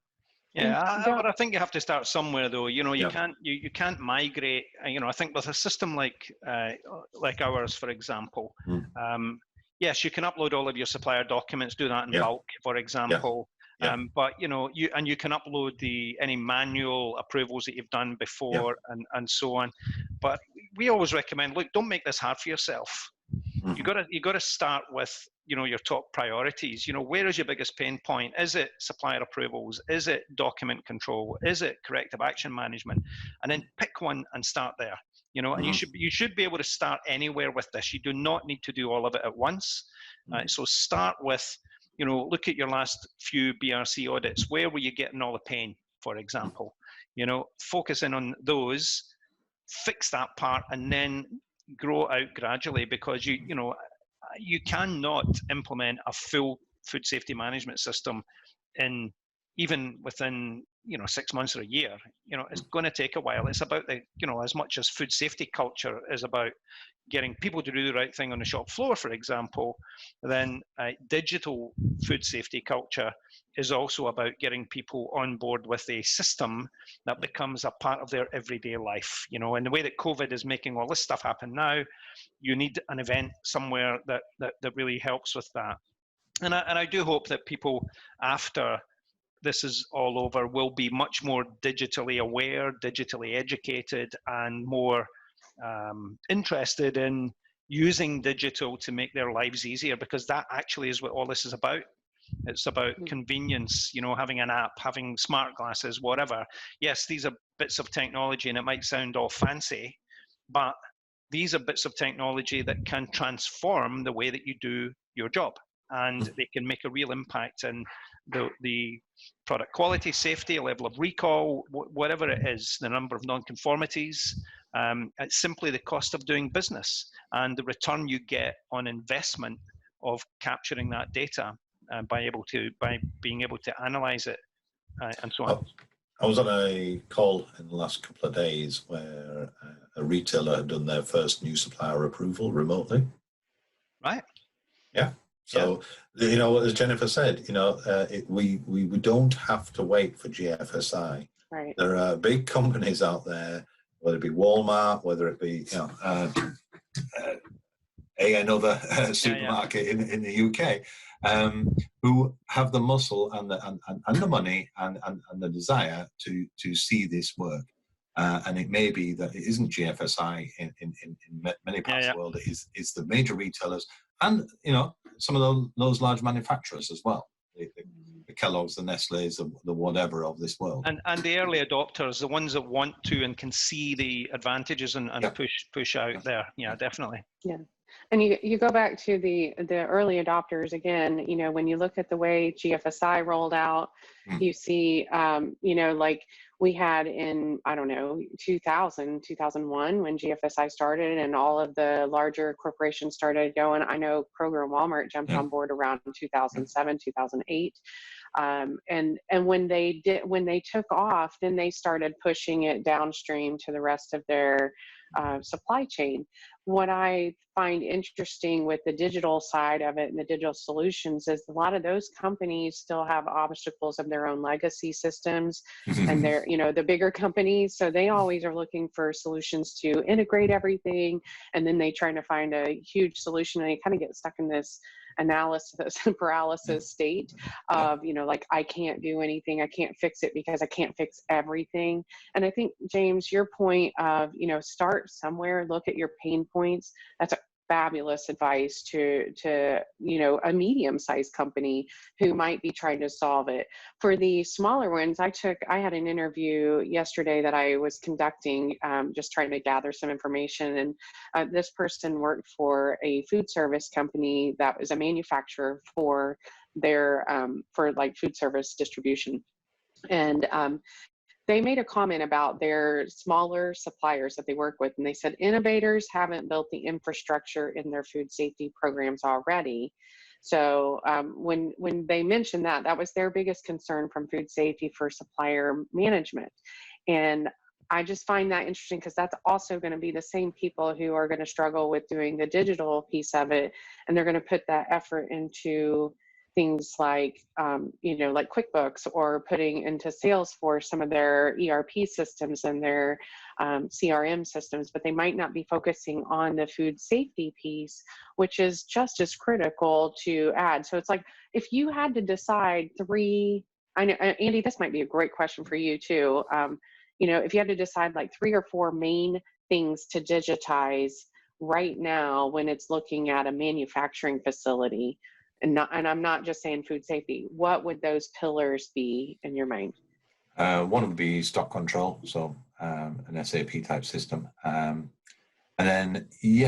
Yeah, but I think you have to start somewhere, though. You can't migrate. I think with a system like ours, for example, yes, you can upload all of your supplier documents, do that in bulk, for example. But you can upload any manual approvals that you've done before and so on. But we always recommend, look, don't make this hard for yourself. You got to start with your top priorities. Where is your biggest pain point? Is it supplier approvals? Is it document control? Is it corrective action management? And then pick one and start there. And you should be able to start anywhere with this. You do not need to do all of it at once. So start with, look at your last few BRC audits. Where were you getting all the pain, for example? Focus in on those, fix that part, and then grow out gradually, because you cannot implement a full food safety management system even within 6 months or a year. It's going to take a while. It's about as much as food safety culture is about getting people to do the right thing on the shop floor, for example, then digital food safety culture is also about getting people on board with a system that becomes a part of their everyday life. And the way that COVID is making all this stuff happen now, you need an event somewhere that really helps with that. And I do hope that people, after this is all over, will be much more digitally aware, digitally educated, and more interested in using digital to make their lives easier, because that actually is what all this is about. It's about convenience, having an app, having smart glasses, whatever. Yes, these are bits of technology and it might sound all fancy, but these are bits of technology that can transform the way that you do your job, and they can make a real impact in the product quality, safety, level of recall, whatever it is, the number of non-conformities. It's simply the cost of doing business and the return you get on investment of capturing that data by being able to analyze it and so on. I was on a call in the last couple of days where a retailer had done their first new supplier approval remotely. Right. Yeah. So, as Jennifer said, we don't have to wait for GFSI. Right. There are big companies out there, whether it be Walmart, whether it be another supermarket in the UK, who have the muscle and the money and the desire to see this work. And it may be that it isn't GFSI in many parts of the world. It's the major retailers and some of those large manufacturers as well. the Kellogg's, the Nestle's, the whatever of this world. And the early adopters, the ones that want to and can see the advantages and push out there. Yeah, definitely. Yeah. And you go back to the early adopters again, you know, when you look at the way GFSI rolled out, you see, you know, like we had in, I don't know, 2001 when GFSI started and all of the larger corporations started going. I know Kroger and Walmart jumped on board around 2007, 2008. And when they took off, then they started pushing it downstream to the rest of their supply chain. What I find interesting with the digital side of it and the digital solutions is a lot of those companies still have obstacles of their own legacy systems and they're, you know, the bigger companies. So they always are looking for solutions to integrate everything. And then they try to find a huge solution and they kind of get stuck in this analysis paralysis state of, you know, like, I can't do anything, I can't fix it because I can't fix everything. And I think, James, your point of, you know, start somewhere, look at your pain points, that's a fabulous advice to you know, a medium-sized company who might be trying to solve it. For the smaller ones, I had an interview yesterday that I was conducting, just trying to gather some information, and this person worked for a food service company that was a manufacturer for their for like food service distribution. And they made a comment about their smaller suppliers that they work with, and they said innovators haven't built the infrastructure in their food safety programs already. So when they mentioned that, that was their biggest concern from food safety for supplier management. And I just find that interesting because that's also going to be the same people who are going to struggle with doing the digital piece of it, and they're going to put that effort into things like, you know, like QuickBooks, or putting into Salesforce some of their ERP systems and their CRM systems, but they might not be focusing on the food safety piece, which is just as critical to add. So it's like, if you had to decide I know, Andy, this might be a great question for you too. You know, if you had to decide like 3 or 4 main things to digitize right now when it's looking at a manufacturing facility, and I'm not just saying food safety, what would those pillars be in your mind? One would be stock control, so an SAP type system, and then you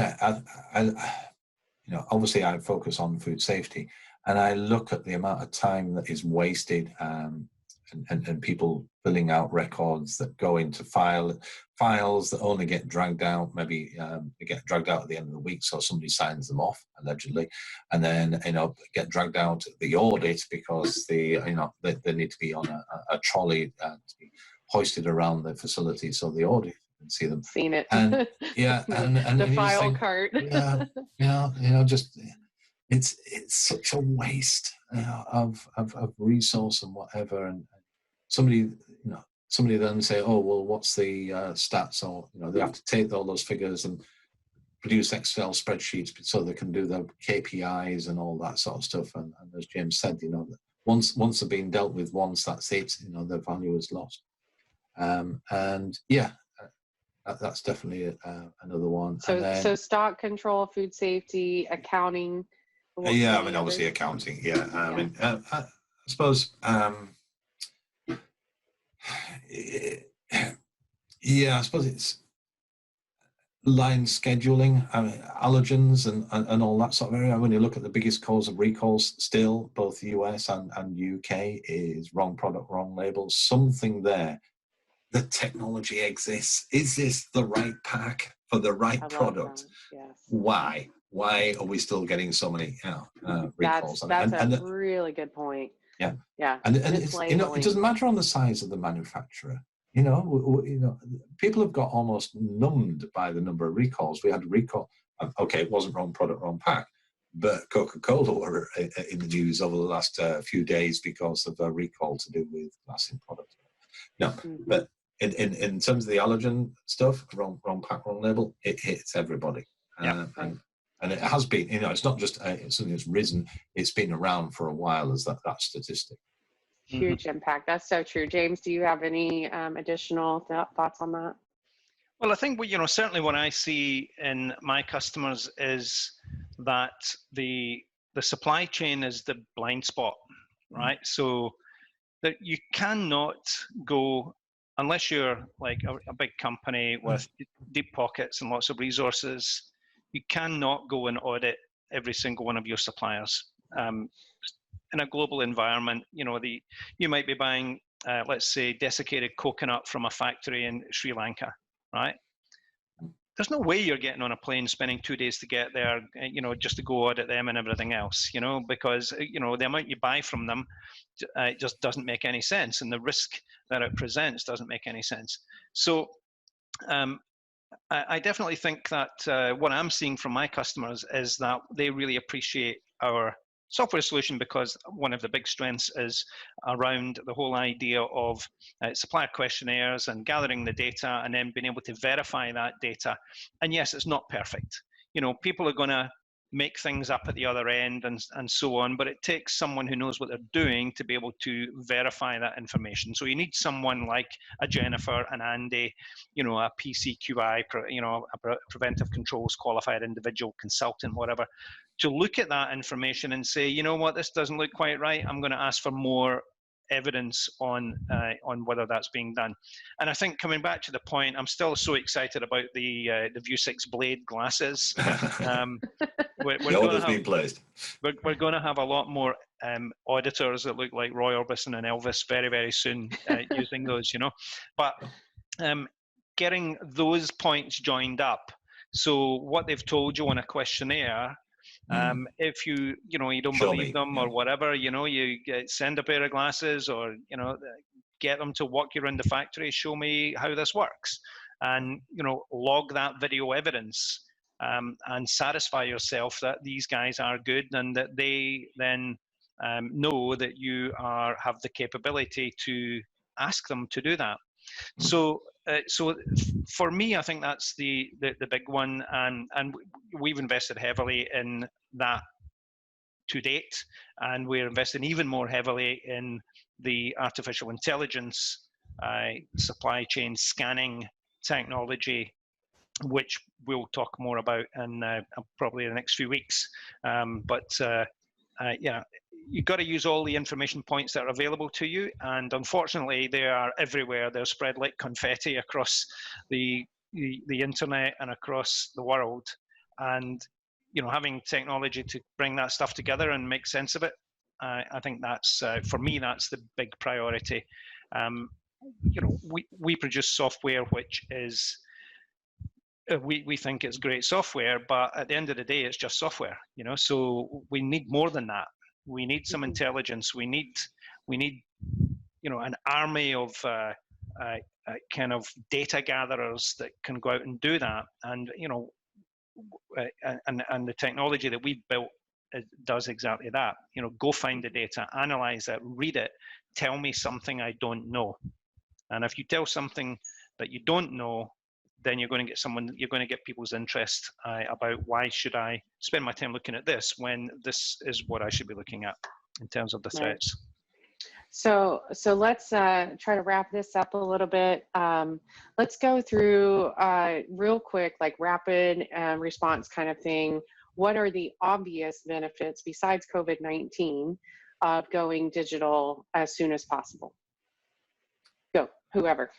know, obviously I focus on food safety, and I look at the amount of time that is wasted, and people filling out records that go into files that only get dragged out. Maybe they get dragged out at the end of the week, so somebody signs them off allegedly, and then, you know, get dragged out at the audit because they need to be on a trolley to be hoisted around the facility, so the audit can see them. Seen it. And yeah, and the file cart. Yeah, you know, just it's such a waste, you know, of resource and whatever. And somebody then say, oh, well, what's the stats? Or, you know, they have to take all those figures and produce Excel spreadsheets so they can do the KPIs and all that sort of stuff. And as James said, you know, once they've been dealt with once, that's it. You know, their value is lost. And yeah, that's definitely another one. So, and then, so stock control, food safety, accounting. Yeah, I mean, obviously accounting. Yeah, I mean, I suppose. Yeah, I suppose it's line scheduling, I mean, allergens and all that sort of area. When you look at the biggest cause of recalls still, both US and UK, is wrong product, wrong label, something there. The technology exists. Is this the right pack for the right product? Yes. Why are we still getting so many recalls? That's a really good point. Yeah. Yeah. And it's, you know, it doesn't matter on the size of the manufacturer. You know, people have got almost numbed by the number of recalls. We had a recall. Okay, it wasn't wrong product, wrong pack, but Coca-Cola were in the news over the last few days because of a recall to do with glass in products. No, but in terms of the allergen stuff, wrong pack, wrong label, it hits everybody. And it has been, you know, it's not just something that's risen, it's been around for a while as that statistic. Huge impact. That's so true. James, do you have any additional thoughts on that? Well, I think certainly what I see in my customers is that the supply chain is the blind spot. right? So that you cannot go, unless you're like a big company with deep pockets and lots of resources, you cannot go and audit every single one of your suppliers. In a global environment, you might be buying, let's say, desiccated coconut from a factory in Sri Lanka, right? There's no way you're getting on a plane, spending 2 days to get there, just to go audit them and everything else, because, the amount you buy from them it just doesn't make any sense. And the risk that it presents doesn't make any sense. So I definitely think that what I'm seeing from my customers is that they really appreciate our software solution, because one of the big strengths is around the whole idea of supplier questionnaires and gathering the data and then being able to verify that data. And yes, it's not perfect. People are going to make things up at the other end and so on, but it takes someone who knows what they're doing to be able to verify that information. So you need someone like a Jennifer, an Andy, a PCQI, a preventive controls qualified individual consultant, whatever, to look at that information and say, you know what, this doesn't look quite right. I'm going to ask for more evidence on whether that's being done. And I think, coming back to the point, I'm still so excited about the View 6 Blade glasses. We're going to have a lot more auditors that look like Roy Orbison and Elvis very, very soon using those, But getting those points joined up. So what they've told you on a questionnaire, if you don't believe them or whatever, you send a pair of glasses, or get them to walk you around the factory, show me how this works, and log that video evidence, and satisfy yourself that these guys are good, and that they then know that you have the capability to ask them to do that. So for me, I think that's the big one, and we've invested heavily in that to date, and we're investing even more heavily in the artificial intelligence supply chain scanning technology, which we'll talk more about in probably the next few weeks. Yeah, you've got to use all the information points that are available to you, and unfortunately they are everywhere. They're spread like confetti across the internet and across the world, and having technology to bring that stuff together and make sense of it, I think that's for me, that's the big priority. We produce software which is we think it's great software, but at the end of the day, it's just software, so we need more than that. We need some intelligence. We need an army of kind of data gatherers that can go out and do that. And and the technology that we've built does exactly that. Go find the data, analyze it, read it, tell me something I don't know. And if you tell something that you don't know, then you're going to get people's interest about, why should I spend my time looking at this when this is what I should be looking at in terms of the threats. So let's try to wrap this up a little bit. Let's go through real quick, like rapid response kind of thing. What are the obvious benefits besides COVID-19 of going digital as soon as possible? Go, whoever.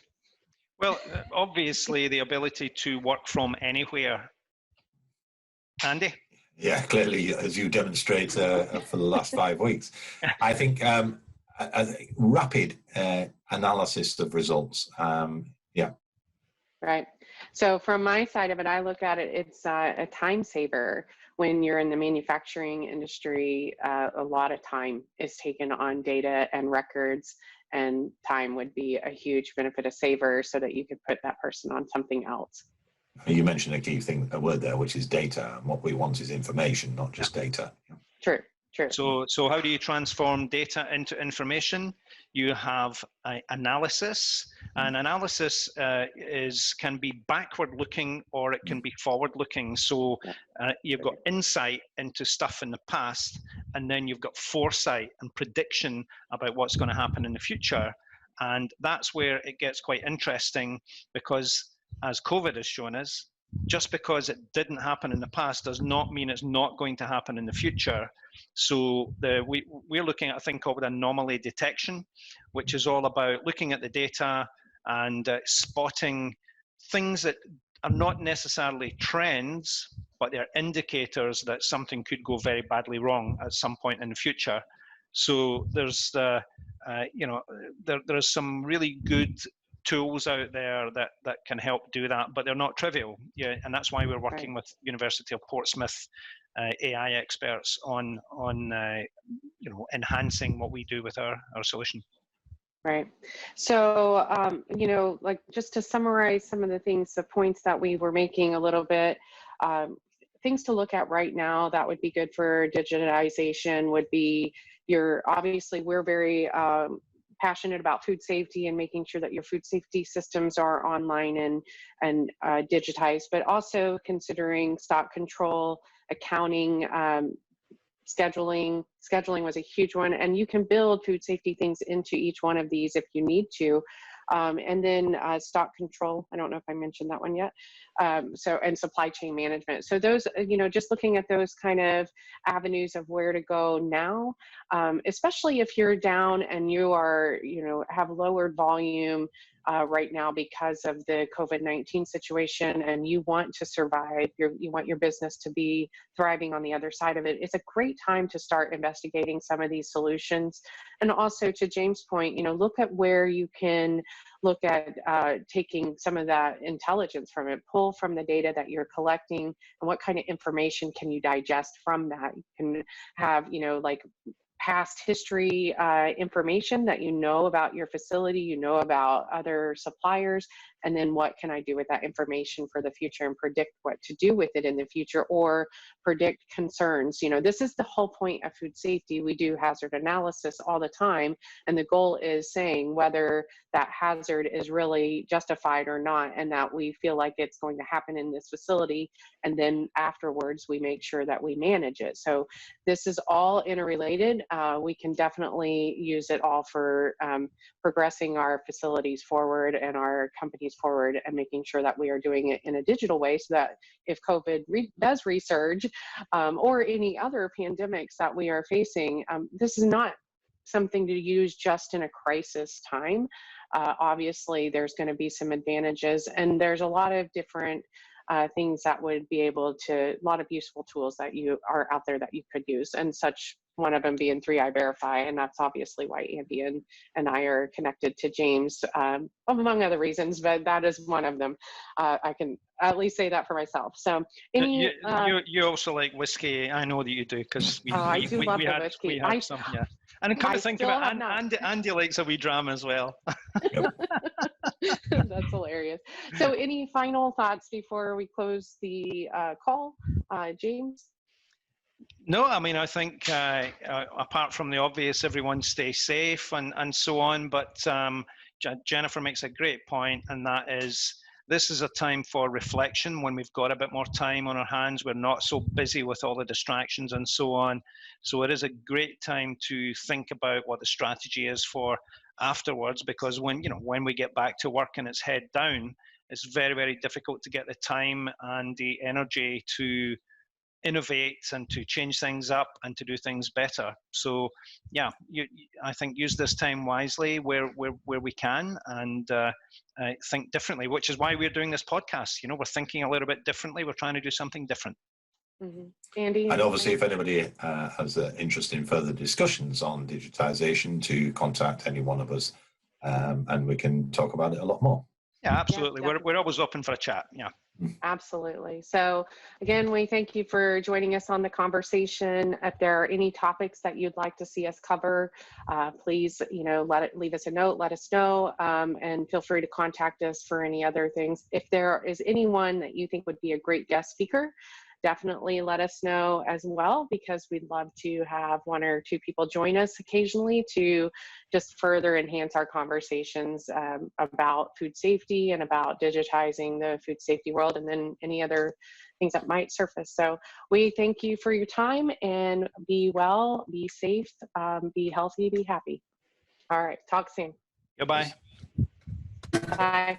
Well, obviously, the ability to work from anywhere. Andy? Yeah, clearly, as you demonstrate for the last 5 weeks. I think rapid analysis of results. Yeah. Right. So from my side of it, I look at it, it's a time saver. When you're in the manufacturing industry, a lot of time is taken on data and records, and time would be a huge benefit, a saver, so that you could put that person on something else. You mentioned a key thing, a word there, which is data. And what we want is information, not just data. True. So how do you transform data into information? You have analysis, and analysis can be backward looking, or it can be forward looking. So you've got insight into stuff in the past, and then you've got foresight and prediction about what's going to happen in the future. And that's where it gets quite interesting, because as COVID has shown us, just because it didn't happen in the past does not mean it's not going to happen in the future. So we're looking at a thing called anomaly detection, which is all about looking at the data and spotting things that are not necessarily trends, but they're indicators that something could go very badly wrong at some point in the future. So there's there's some really good tools out there that can help do that, but they're not trivial. Yeah, and that's why we're working with University of Portsmouth AI experts on enhancing what we do with our solution. Right. So, like just to summarize some of the things, the points that we were making a little bit, things to look at right now that would be good for digitization would be obviously we're very passionate about food safety and making sure that your food safety systems are online and digitized, but also considering stock control, accounting, scheduling was a huge one, and you can build food safety things into each one of these if you need to. And then stock control, I don't know if I mentioned that one yet. And supply chain management. So those, just looking at those kind of avenues of where to go now, especially if you're down and you are, have lowered volume right now because of the COVID-19 situation, and you want to survive, you want your business to be thriving on the other side of it, it's a great time to start investigating some of these solutions. And also, to James' point, look at where you can look at taking some of that intelligence from it, pull from the data that you're collecting, and what kind of information can you digest from that. You can have, like past history information that about your facility, about other suppliers, and then what can I do with that information for the future and predict what to do with it in the future, or predict concerns. This is the whole point of food safety. We do hazard analysis all the time, and the goal is saying whether that hazard is really justified or not, and that we feel like it's going to happen in this facility, and then afterwards we make sure that we manage it. So this is all interrelated. We can definitely use it all for progressing our facilities forward and our companies forward, and making sure that we are doing it in a digital way, so that if COVID does resurge, or any other pandemics that we are facing, this is not something to use just in a crisis time. Obviously, there's going to be some advantages, and there's a lot of different things that would be able to, a lot of useful tools that are out there that you could use, and such, one of them being 3i Verify, and that's obviously why Andy and I are connected to James, among other reasons, but that is one of them. I can at least say that for myself. So you also like whiskey. I know that you do, because I do love the whiskey. We had some, yeah. And come to think of it, Andy likes a wee drama as well. That's hilarious. So any final thoughts before we close the call, James? No, I mean, I think apart from the obvious, everyone stay safe and so on, but Jennifer makes a great point, and that is, this is a time for reflection when we've got a bit more time on our hands. We're not so busy with all the distractions and so on. So it is a great time to think about what the strategy is for afterwards, because when we get back to work and it's head down, it's very, very difficult to get the time and the energy to innovate and to change things up and to do things better. So yeah, I think use this time wisely where we can, and think differently, which is why we're doing this podcast. We're thinking a little bit differently. We're trying to do something different. Mm-hmm. Andy? And obviously, if anybody has an interest in further discussions on digitization, to contact any one of us, and we can talk about it a lot more. Yeah, absolutely. Yeah, we're always open for a chat. Yeah. Absolutely. So again, we thank you for joining us on the conversation. If there are any topics that you'd like to see us cover, please, leave us a note, let us know, and feel free to contact us for any other things. If there is anyone that you think would be a great guest speaker, definitely let us know as well, because we'd love to have one or two people join us occasionally to just further enhance our conversations about food safety and about digitizing the food safety world, and then any other things that might surface. So we thank you for your time, and be well, be safe, be healthy, be happy. All right, talk soon. Goodbye. Bye.